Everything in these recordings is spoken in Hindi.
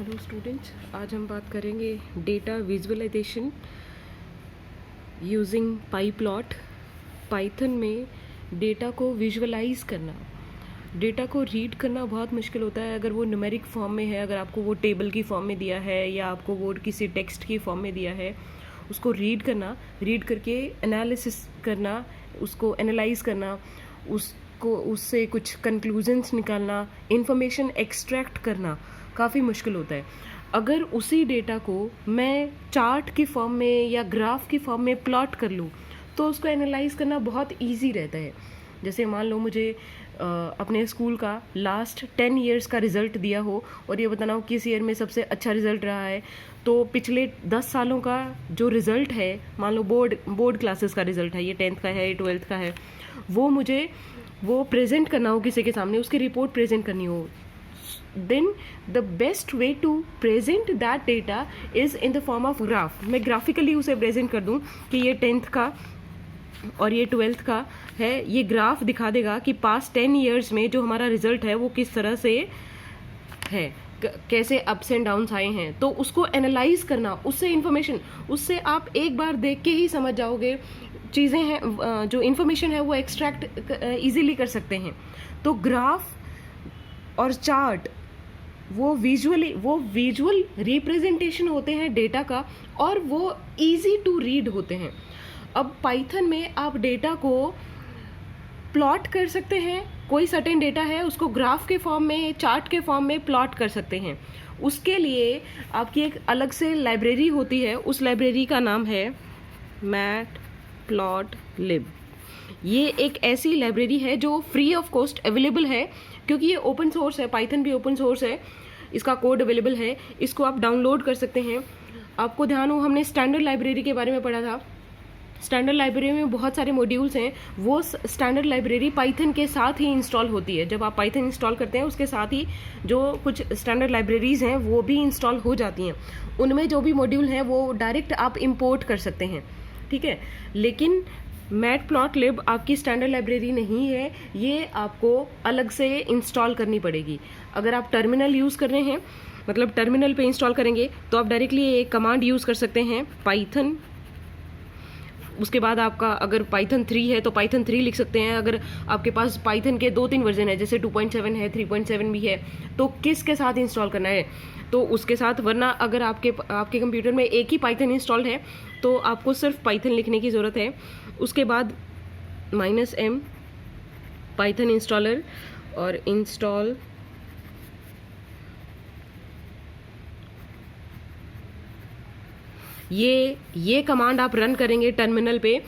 हेलो स्टूडेंट्स, आज हम बात करेंगे data visualization using pyplot. Python में डेटा को विजुअलाइज करना, डेटा को रीड करना बहुत मुश्किल होता है। अगर वो न्यूमेरिक फॉर्म में है, अगर आपको वो टेबल की फॉर्म में दिया है या आपको वो किसी टेक्स्ट की फॉर्म में दिया है, उसको रीड करना, रीड करके एनालिसिस करना, उसको एनालाइज करना, उसको उससे कुछ कंक्लूजन्स निकालना, इंफॉर्मेशन एक्सट्रैक्ट करना काफ़ी मुश्किल होता है। अगर उसी डेटा को मैं चार्ट की फॉर्म में या ग्राफ की फॉर्म में प्लॉट कर लूँ तो उसको एनालाइज करना बहुत इजी रहता है। जैसे मान लो मुझे अपने स्कूल का लास्ट 10 ईयर्स का रिज़ल्ट दिया हो और ये बताना हो किस ईयर में सबसे अच्छा रिज़ल्ट रहा है, तो पिछले 10 सालों का जो रिज़ल्ट है, मान लो बोर्ड क्लासेस का रिज़ल्ट है, ये 10th का है, ये 12th का है, वो मुझे वो प्रेजेंट करना हो किसी के सामने, उसकी रिपोर्ट प्रेजेंट करनी हो, then the best way to present that data is in the form of graph। मैं ग्राफिकली उसे प्रेजेंट कर दूं कि ये 10th का और ये 12th का है। ये ग्राफ दिखा देगा कि पास्ट 10 ईयर्स में जो हमारा रिजल्ट है वो किस तरह से है, कैसे अप्स एंड डाउन्स आए हैं। तो उसको एनालाइज करना, उससे इंफॉर्मेशन, उससे आप एक बार देख के ही समझ जाओगे चीज़ें हैं, जो इन्फॉर्मेशन है वो एक्सट्रैक्ट इजीली कर सकते हैं। तो ग्राफ और चार्ट वो विजुअल रिप्रेजेंटेशन होते हैं डेटा का, और वो इजी टू रीड होते हैं। अब पाइथन में आप डेटा को प्लॉट कर सकते हैं, कोई सर्टेन डेटा है उसको ग्राफ के फॉर्म में, चार्ट के फॉर्म में प्लॉट कर सकते हैं। उसके लिए आपकी एक अलग से लाइब्रेरी होती है, उस लाइब्रेरी का नाम है मैटप्लॉटलिब। ये एक ऐसी लाइब्रेरी है जो फ्री ऑफ कॉस्ट अवेलेबल है, क्योंकि ये ओपन सोर्स है, पाइथन भी ओपन सोर्स है, इसका कोड अवेलेबल है, इसको आप डाउनलोड कर सकते हैं। आपको ध्यान हो, हमने स्टैंडर्ड लाइब्रेरी के बारे में पढ़ा था। स्टैंडर्ड लाइब्रेरी में बहुत सारे मॉड्यूल्स हैं, वो स्टैंडर्ड लाइब्रेरी पाइथन के साथ ही इंस्टॉल होती है। जब आप पाइथन इंस्टॉल करते हैं उसके साथ ही जो कुछ स्टैंडर्ड लाइब्रेरीज हैं वो भी इंस्टॉल हो जाती हैं। उनमें जो भी मॉड्यूल हैं वो डायरेक्ट आप इंपोर्ट कर सकते हैं, ठीक है। लेकिन मैटप्लॉटलिब आपकी स्टैंडर्ड लाइब्रेरी नहीं है, ये आपको अलग से इंस्टॉल करनी पड़ेगी। अगर आप टर्मिनल यूज़ कर रहे हैं, मतलब टर्मिनल पे इंस्टॉल करेंगे, तो आप डायरेक्टली एक कमांड यूज़ कर सकते हैं, पाइथन। उसके बाद आपका अगर पाइथन 3 है तो पाइथन 3 लिख सकते हैं। अगर आपके पास पाइथन के 2-3 वर्जन है, जैसे 2.7 है, 3.7 भी है, तो किसके साथ इंस्टॉल करना है तो उसके साथ। वरना अगर आपके कंप्यूटर में एक ही पाइथन इंस्टॉल्ड है तो आपको सिर्फ पाइथन लिखने की ज़रूरत है। उसके बाद -m पाइथन इंस्टॉलर और इंस्टॉल ये कमांड आप रन करेंगे टर्मिनल पे,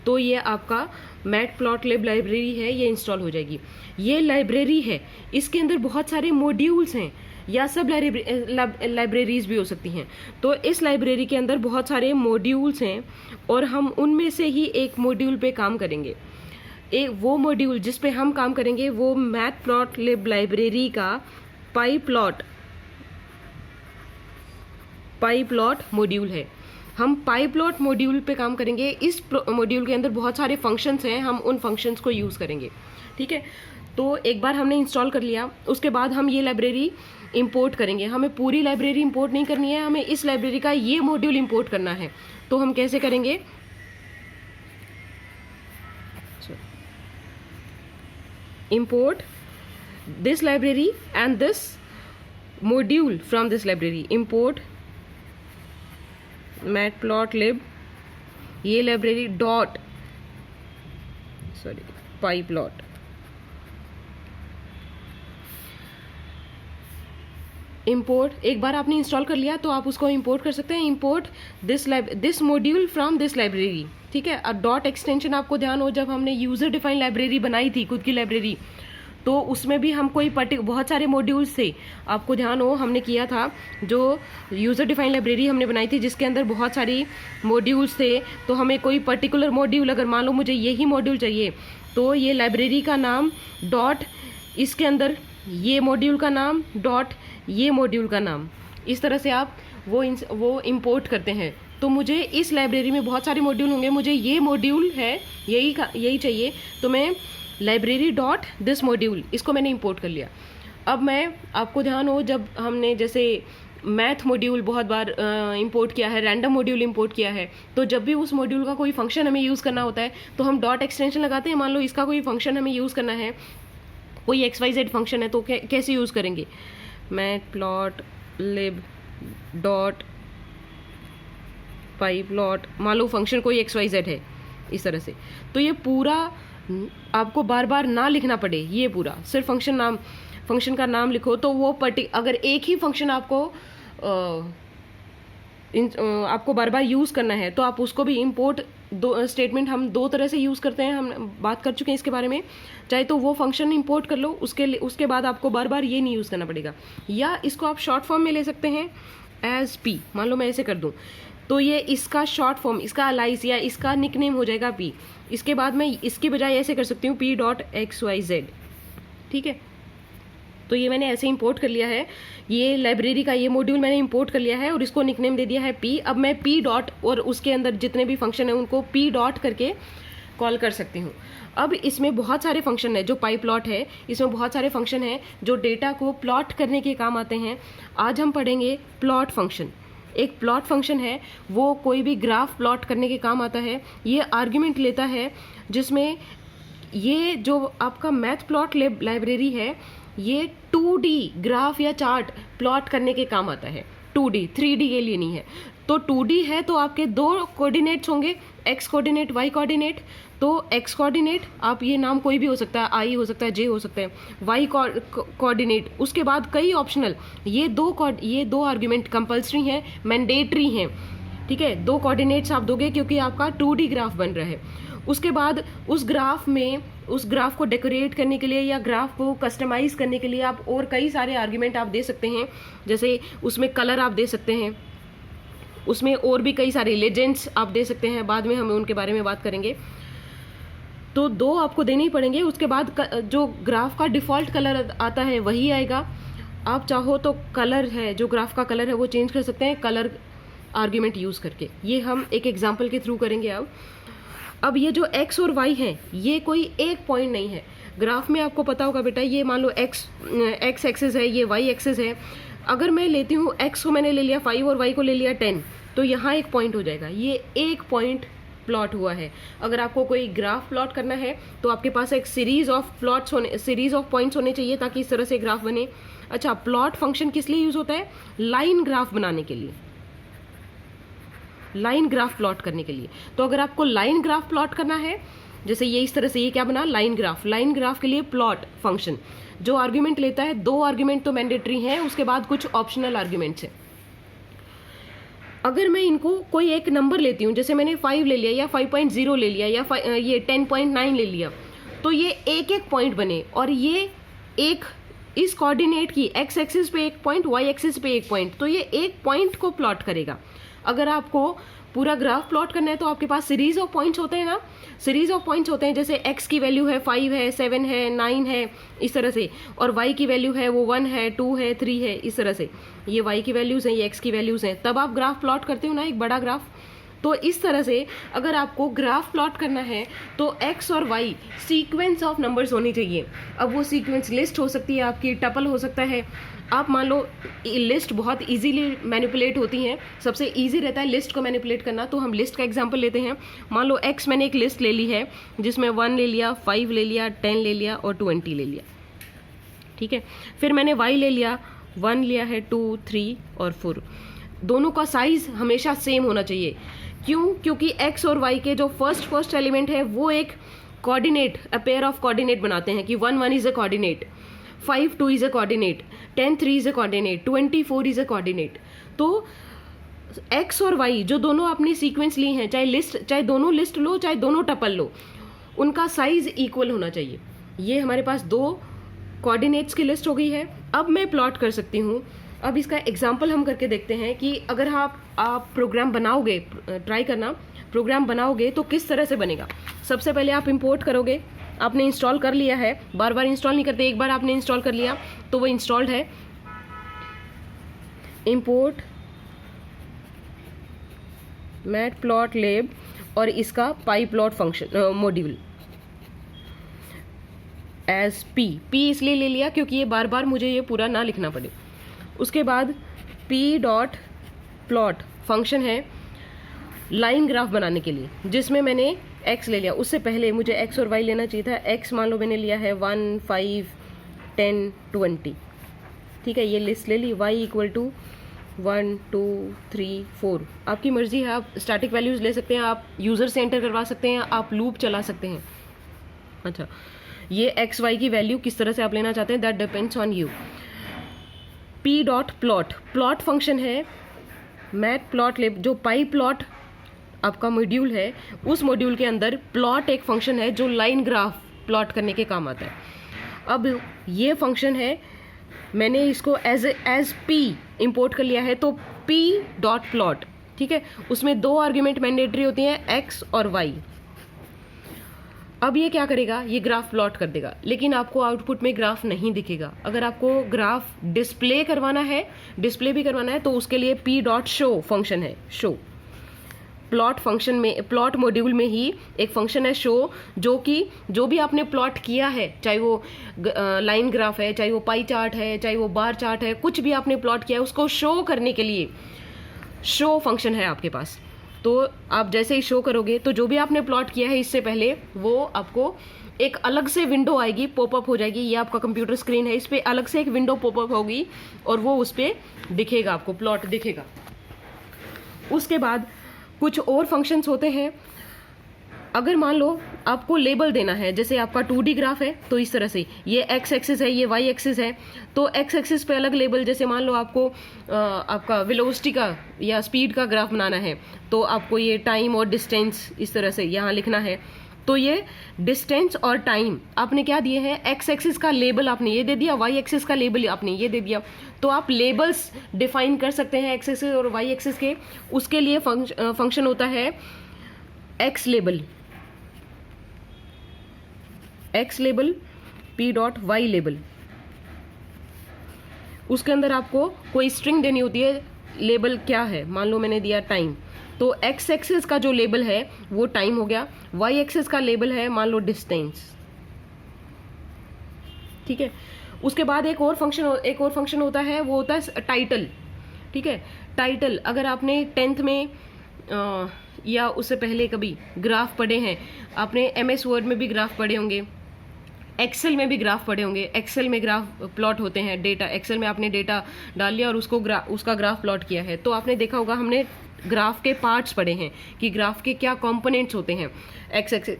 तो ये आपका मैटप्लॉटलिब लाइब्रेरी है, ये इंस्टॉल हो जाएगी। ये लाइब्रेरी है, इसके अंदर बहुत सारे मॉड्यूल्स हैं, या सब लाइब्रेरीज भी हो सकती हैं। तो इस लाइब्रेरी के अंदर बहुत सारे मॉड्यूल्स हैं और हम उनमें से ही एक मॉड्यूल पे काम करेंगे। वो मॉड्यूल जिस पे हम काम करेंगे वो मैटप्लॉटलिब लाइब्रेरी का पाईप्लॉट मॉड्यूल है। हम पाईप्लॉट मॉड्यूल पे काम करेंगे। इस मॉड्यूल के अंदर बहुत सारे फंक्शंस हैं, हम उन फंक्शंस को यूज़ करेंगे, ठीक है। तो एक बार हमने इंस्टॉल कर लिया, उसके बाद हम ये लाइब्रेरी इंपोर्ट करेंगे। हमें पूरी लाइब्रेरी इंपोर्ट नहीं करनी है, हमें इस लाइब्रेरी का ये मॉड्यूल इंपोर्ट करना है। तो हम कैसे करेंगे, import this library and this module from this library. Import matplotlib, ये लाइब्रेरी पाईप्लॉट। इंपोर्ट, एक बार आपने इंस्टॉल कर लिया तो आप उसको इंपोर्ट कर सकते हैं। Import this module from this library, ठीक है। और डॉट एक्सटेंशन आपको ध्यान हो, जब हमने यूजर डिफाइंड लाइब्रेरी बनाई थी, खुद की लाइब्रेरी, तो उसमें भी हम बहुत सारे मॉड्यूल्स थे। आपको ध्यान हो, हमने किया था जो यूज़र डिफाइन लाइब्रेरी हमने बनाई थी जिसके अंदर बहुत सारी मॉड्यूल्स थे। तो हमें कोई पर्टिकुलर मॉड्यूल, अगर मान लो मुझे यही मॉड्यूल चाहिए, तो ये लाइब्रेरी का नाम डॉट, इसके अंदर ये मॉड्यूल का नाम डॉट, ये मॉड्यूल का नाम, इस तरह से आप वो इंपोर्ट करते हैं। तो मुझे इस लाइब्रेरी में बहुत सारे मॉड्यूल होंगे, मुझे ये मॉड्यूल है, यही चाहिए, तो मैं लाइब्रेरी डॉट दिस मॉड्यूल, इसको मैंने इंपोर्ट कर लिया। अब मैं, आपको ध्यान हो, जब हमने जैसे मैथ मॉड्यूल बहुत बार इंपोर्ट किया है, रैंडम मॉड्यूल इंपोर्ट किया है। तो जब भी उस मॉड्यूल का कोई फंक्शन हमें यूज़ करना होता है तो हम डॉट एक्सटेंशन लगाते हैं। मान लो इसका कोई फंक्शन हमें यूज़ करना है, कोई XYZ फंक्शन है, तो कैसे यूज़ करेंगे, मैटप्लॉटलिब डॉट pyplot, मान लो फंक्शन कोई XYZ है इस तरह से। तो ये पूरा आपको बार बार ना लिखना पड़े, ये पूरा सिर्फ फंक्शन का नाम लिखो। तो वो अगर एक ही फंक्शन आपको बार बार यूज़ करना है तो आप उसको भी इंपोर्ट स्टेटमेंट हम दो तरह से यूज़ करते हैं, हम बात कर चुके हैं इसके बारे में। चाहे तो वो फंक्शन इंपोर्ट कर लो, उसके बाद आपको बार बार ये नहीं यूज़ करना पड़ेगा। या इसको आप शॉर्ट फॉर्म में ले सकते हैं एज p। मान लो मैं ऐसे कर दूँ तो ये इसका शॉर्ट फॉर्म, इसका अलाइस या इसका निकनेम हो जाएगा p। इसके बाद मैं इसके बजाय ऐसे कर सकती हूँ p.xyz। ठीक है, तो ये मैंने ऐसे इंपोर्ट कर लिया है, ये लाइब्रेरी का ये मॉड्यूल मैंने इंपोर्ट कर लिया है और इसको निकनेम दे दिया है p। अब मैं p डॉट और उसके अंदर जितने भी फंक्शन है उनको p डॉट करके कॉल कर सकती हूँ। अब इसमें बहुत सारे फंक्शन है, जो pyplot है इसमें बहुत सारे फंक्शन है जो डेटा को प्लॉट करने के काम आते हैं। आज हम पढ़ेंगे प्लॉट फंक्शन। एक प्लॉट फंक्शन है, वो कोई भी ग्राफ प्लॉट करने के काम आता है। ये आर्ग्यूमेंट लेता है जिसमें ये जो आपका मैथ प्लॉट लाइब्रेरी है ये 2D ग्राफ या चार्ट प्लॉट करने के काम आता है। 2D, 3D के लिए नहीं है। तो 2D है तो आपके दो कोऑर्डिनेट्स होंगे, x कोऑर्डिनेट, y कोऑर्डिनेट। तो x कोऑर्डिनेट आप ये नाम कोई भी हो सकता है, i हो सकता है, j हो सकता है, y कोऑर्डिनेट। उसके बाद कई ऑप्शनल, ये दो आर्ग्यूमेंट कंपल्सरी हैं, मैंडेटरी हैं। ठीक है, दो कोऑर्डिनेट्स आप दोगे क्योंकि आपका 2D ग्राफ बन रहा है। उसके बाद उस ग्राफ को डेकोरेट करने के लिए या ग्राफ को कस्टमाइज करने के लिए आप और कई सारे आर्ग्यूमेंट आप दे सकते हैं। जैसे उसमें कलर आप दे सकते हैं, उसमें और भी कई सारे लेजेंड्स आप दे सकते हैं, बाद में हम उनके बारे में बात करेंगे। तो दो आपको देने ही पड़ेंगे। उसके बाद जो ग्राफ का डिफ़ॉल्ट कलर आता है वही आएगा। आप चाहो तो कलर है, जो ग्राफ का कलर है वो चेंज कर सकते हैं कलर आर्ग्यूमेंट यूज़ करके। ये हम एक एग्जाम्पल के थ्रू करेंगे। अब ये जो x और y है ये कोई एक पॉइंट नहीं है ग्राफ में। आपको पता होगा बेटा, ये मान लो x एक्सिस है, ये y एक्सिस है। अगर मैं लेती हूँ x को मैंने ले लिया 5 और y को ले लिया 10, तो यहाँ एक पॉइंट हो जाएगा। ये एक पॉइंट प्लॉट हुआ है। अगर आपको कोई ग्राफ प्लॉट करना है तो आपके पास एक सीरीज ऑफ पॉइंट्स होने चाहिए ताकि इस तरह से ग्राफ बने। अच्छा, प्लॉट फंक्शन किस लिए यूज होता है? लाइन ग्राफ बनाने के लिए, लाइन ग्राफ प्लॉट करने के लिए। तो अगर आपको लाइन ग्राफ प्लॉट करना है, जैसे ये इस तरह से, ये क्या बना, लाइन ग्राफ के लिए प्लॉट फंक्शन जो आर्ग्यूमेंट लेता है, दो आर्ग्यूमेंट तो मैंडेटरी हैं, उसके बाद कुछ ऑप्शनल आर्ग्यूमेंट्स हैं। अगर मैं इनको कोई एक नंबर लेती हूँ, जैसे मैंने 5 ले लिया या 5.0 ले लिया या ये 10.9 ले लिया, तो ये एक एक पॉइंट बने और ये एक इस कोऑर्डिनेट की x एक्सिस पे एक पॉइंट, y एक्सिस पे एक पॉइंट, तो ये एक पॉइंट को प्लॉट करेगा। अगर आपको पूरा ग्राफ प्लॉट करना है तो आपके पास सीरीज ऑफ पॉइंट्स होते हैं ना, सीरीज ऑफ पॉइंट्स होते हैं। जैसे x की वैल्यू है 5 है, 7 है, 9 है, इस तरह से, और y की वैल्यू है वो 1 है, 2 है, 3 है, इस तरह से। ये y की वैल्यूज़ हैं, ये x की वैल्यूज़ हैं। तब आप ग्राफ प्लॉट करते हो ना, एक बड़ा ग्राफ। तो इस तरह से अगर आपको ग्राफ प्लॉट करना है तो x और y सीक्वेंस ऑफ नंबर्स होनी चाहिए। अब वो सीक्वेंस लिस्ट हो सकती है, आपकी टपल हो सकता है। आप मान लो लिस्ट बहुत इजीली मैनिपुलेट होती हैं, सबसे इजी रहता है लिस्ट को मैनिपुलेट करना। तो हम लिस्ट का एग्जांपल लेते हैं। मान लो x मैंने एक लिस्ट ले ली है जिसमें 1 ले लिया, 5 ले लिया, 10 ले लिया और 20 ले लिया। ठीक है, फिर मैंने y ले लिया, 1 लिया है, 2, 3 और 4। दोनों का साइज हमेशा सेम होना चाहिए। क्यों? क्योंकि x और y के जो फर्स्ट एलिमेंट है वो एक coordinate, a pair of coordinate बनाते हैं कि 1 1 is a coordinate, 5 2 is a coordinate, 10 3 is a coordinate, 24 is a coordinate. तो x और y जो दोनों आपने सीक्वेंस ली हैं, चाहे दोनों लिस्ट लो चाहे दोनों टपल लो, उनका साइज इक्वल होना चाहिए। ये हमारे पास दो कोऑर्डिनेट्स की लिस्ट हो गई है। अब मैं प्लॉट कर सकती हूँ। अब इसका एग्जाम्पल हम करके देखते हैं कि अगर आप प्रोग्राम बनाओगे, ट्राई करना, प्रोग्राम बनाओगे तो किस तरह से बनेगा। सबसे पहले आप इंपोर्ट करोगे। आपने इंस्टॉल कर लिया है, बार बार इंस्टॉल नहीं करते, एक बार आपने इंस्टॉल कर लिया तो वो इंस्टॉल्ड है। इंपोर्ट मैटप्लॉटलिब और इसका pyplot function module as p इसलिए ले लिया क्योंकि ये बार बार मुझे ये पूरा ना लिखना पड़े। उसके बाद पी डॉट प्लॉट फंक्शन है लाइन ग्राफ बनाने के लिए, जिसमें मैंने x ले लिया। उससे पहले मुझे x और y लेना चाहिए था। x मान लो मैंने लिया है 1, 5, 10, 20, ठीक है, ये लिस्ट ले ली। y इक्वल टू 1, 2, 3, 4, आपकी मर्जी है, आप स्टैटिक वैल्यूज़ ले सकते हैं, आप यूज़र से एंटर करवा सकते हैं, आप लूप चला सकते हैं। अच्छा, ये एक्स वाई की वैल्यू किस तरह से आप लेना चाहते हैं, that depends on you. P dot plot, plot function है मैट प्लॉट ले, जो पाई प्लॉट आपका मॉड्यूल है, उस मॉड्यूल के अंदर प्लॉट एक फंक्शन है जो लाइन ग्राफ प्लॉट करने के काम आता है। अब ये फंक्शन है, मैंने इसको एज पी इंपोर्ट कर लिया है, तो पी डॉट प्लॉट, ठीक है, उसमें 2 आर्ग्यूमेंट मैंडेटरी होती हैं, एक्स और वाई। अब ये क्या करेगा, ये ग्राफ प्लॉट कर देगा, लेकिन आपको आउटपुट में ग्राफ नहीं दिखेगा। अगर आपको ग्राफ डिस्प्ले करवाना है, डिस्प्ले भी करवाना है, तो उसके लिए पी डॉट शो फंक्शन है, शो। प्लॉट फंक्शन में, प्लॉट मॉड्यूल में ही एक फंक्शन है शो, जो कि जो भी आपने प्लॉट किया है, चाहे वो लाइन ग्राफ है, चाहे वो पाई चार्ट है, चाहे वो बार चार्ट है, कुछ भी आपने प्लॉट किया है, उसको शो करने के लिए शो फंक्शन है आपके पास। तो आप जैसे ही शो करोगे, तो जो भी आपने प्लॉट किया है इससे पहले, वो आपको एक अलग से विंडो आएगी, पॉपअप हो जाएगी। ये आपका कंप्यूटर स्क्रीन है, इस पर अलग से एक विंडो पॉपअप होगी और वो उस पर दिखेगा, आपको प्लॉट दिखेगा। उसके बाद कुछ और फंक्शंस होते हैं। अगर मान लो आपको लेबल देना है, जैसे आपका 2D ग्राफ है, तो इस तरह से ये x एक्सिस है, ये y एक्सिस है, तो x एक्सिस पे अलग लेबल, जैसे मान लो आपको आपका वेलोसिटी का या स्पीड का ग्राफ बनाना है, तो आपको ये टाइम और डिस्टेंस इस तरह से यहाँ लिखना है। तो ये डिस्टेंस और टाइम आपने क्या दिए हैं, x एक्सिस का लेबल आपने ये दे दिया, y एक्सिस का लेबल आपने ये दे दिया। तो आप लेबल्स डिफाइन कर सकते हैं x एक्सिस और y एक्सिस के। उसके लिए फंक्शन होता है x label, x label, p dot y label. उसके अंदर आपको कोई स्ट्रिंग देनी होती है, लेबल क्या है, मान लो मैंने दिया टाइम, तो x एक्सिस का जो लेबल है वो टाइम हो गया, y एक्सिस का लेबल है मान लो डिस्टेंस, ठीक है। उसके बाद एक और फंक्शन होता है, वो होता है टाइटल, ठीक है। टाइटल, अगर आपने 10th में या उससे पहले कभी ग्राफ पढ़े हैं, आपने MS वर्ड में भी ग्राफ पढ़े होंगे, एक्सेल में भी ग्राफ पढ़े होंगे। एक्सेल में ग्राफ प्लॉट होते हैं, डेटा, एक्सेल में आपने डेटा डाल लिया और उसका ग्राफ प्लॉट किया है, तो आपने देखा होगा हमने ग्राफ के पार्ट्स पढ़े हैं कि ग्राफ के क्या कंपोनेंट्स होते हैं। एक्स एक्सिस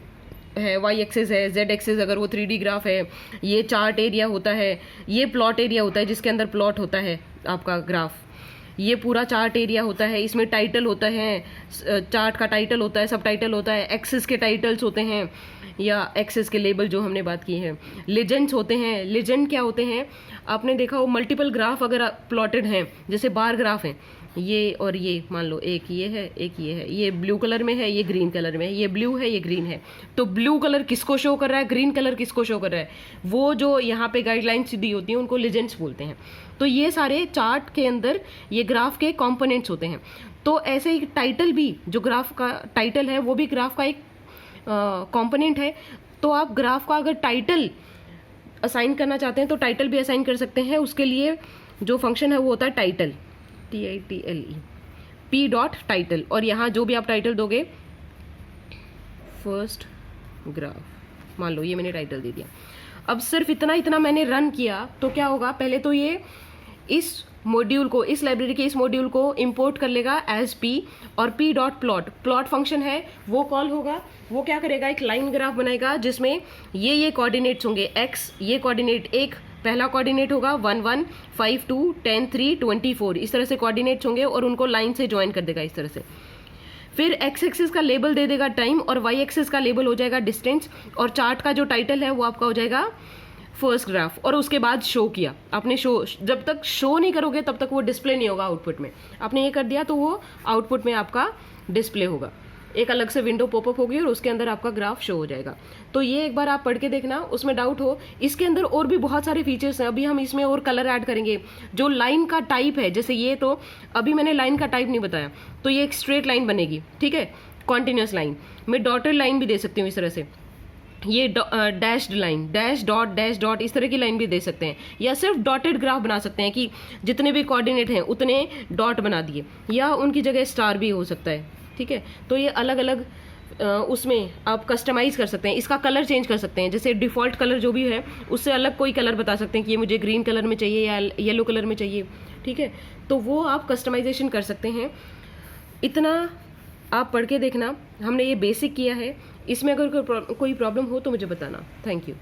है, वाई एक्सिस है, जेड एक्सिस अगर वो 3D ग्राफ है, ये चार्ट एरिया होता है, ये प्लॉट एरिया होता है जिसके अंदर प्लॉट होता है आपका ग्राफ, ये पूरा चार्ट एरिया होता है, इसमें टाइटल होता है, चार्ट का टाइटल होता है, सब टाइटल होता है, एक्सिस के टाइटल्स होते हैं या एक्सिस के लेबल जो हमने बात की है, लेजेंड्स होते हैं। लेजेंड क्या होते हैं, आपने देखा हो मल्टीपल ग्राफ अगर प्लॉटेड हैं, जैसे बार ग्राफ हैं, ये और ये, मान लो एक ये है, एक ये है, ये ब्लू कलर में है, ये ग्रीन कलर में है, ये ब्लू है, ये ग्रीन है, तो ब्लू कलर किसको शो कर रहा है, ग्रीन कलर किसको शो कर रहा है, वो जो यहाँ पे गाइडलाइंस दी होती हैं उनको लेजेंड्स बोलते हैं। तो ये सारे चार्ट के अंदर ये ग्राफ के कंपोनेंट्स होते हैं। तो ऐसे ही टाइटल भी, जो ग्राफ का टाइटल है वो भी ग्राफ का एक कंपोनेंट है। तो आप ग्राफ का अगर टाइटल असाइन करना चाहते हैं तो टाइटल भी असाइन कर सकते हैं। उसके लिए जो फंक्शन है वो होता है title, TITLE, P dot title, और यहाँ जो भी आप टाइटल दोगे, फर्स्ट ग्राफ, मान लो ये मैंने टाइटल दे दिया। अब सिर्फ इतना मैंने रन किया तो क्या होगा, पहले तो ये इस मॉड्यूल को, इस लाइब्रेरी के इस मॉड्यूल को इंपोर्ट कर लेगा एज P, और P dot plot, plot function है वो कॉल होगा। वो क्या करेगा, एक लाइन ग्राफ बनाएगा जिसमें ये कोऑर्डिनेट्स होंगे, x, ये कोऑर्डिनेट, एक पहला कोऑर्डिनेट होगा 1 1 5 2 10 3 24, इस तरह से कोऑर्डिनेट्स होंगे और उनको लाइन से ज्वाइन कर देगा इस तरह से। फिर एक्स एक्सिस का लेबल दे देगा टाइम, और वाई एक्सिस का लेबल हो जाएगा डिस्टेंस, और चार्ट का जो टाइटल है वो आपका हो जाएगा फर्स्ट ग्राफ। और उसके बाद शो किया आपने, शो, जब तक शो नहीं करोगे तब तक वो डिस्प्ले नहीं होगा आउटपुट में। आपने ये कर दिया तो वो आउटपुट में आपका डिस्प्ले होगा, एक अलग से विंडो पॉपअप होगी और उसके अंदर आपका ग्राफ शो हो जाएगा। तो ये एक बार आप पढ़ के देखना, उसमें डाउट हो। इसके अंदर और भी बहुत सारे फीचर्स हैं, अभी हम इसमें और कलर ऐड करेंगे। जो लाइन का टाइप है, जैसे ये, तो अभी मैंने लाइन का टाइप नहीं बताया, तो ये एक स्ट्रेट लाइन बनेगी, ठीक है, कॉन्टिन्यूस लाइन। मैं डॉटेड लाइन भी दे सकती हूँ इस तरह से, ये डैश्ड लाइन, डैश डॉट इस तरह की लाइन भी दे सकते हैं, या सिर्फ डॉटेड ग्राफ बना सकते हैं कि जितने भी कोऑर्डिनेट हैं उतने डॉट बना दिए, या उनकी जगह स्टार भी हो सकता है। ठीक है, तो ये अलग अलग उसमें आप कस्टमाइज कर सकते हैं, इसका कलर चेंज कर सकते हैं, जैसे डिफ़ॉल्ट कलर जो भी है उससे अलग कोई कलर बता सकते हैं कि ये मुझे ग्रीन कलर में चाहिए या येलो कलर में चाहिए। ठीक है, तो वो आप कस्टमाइजेशन कर सकते हैं। इतना आप पढ़ के देखना, हमने ये बेसिक किया है, इसमें अगर कोई प्रॉब्लम हो तो मुझे बताना। Thank you.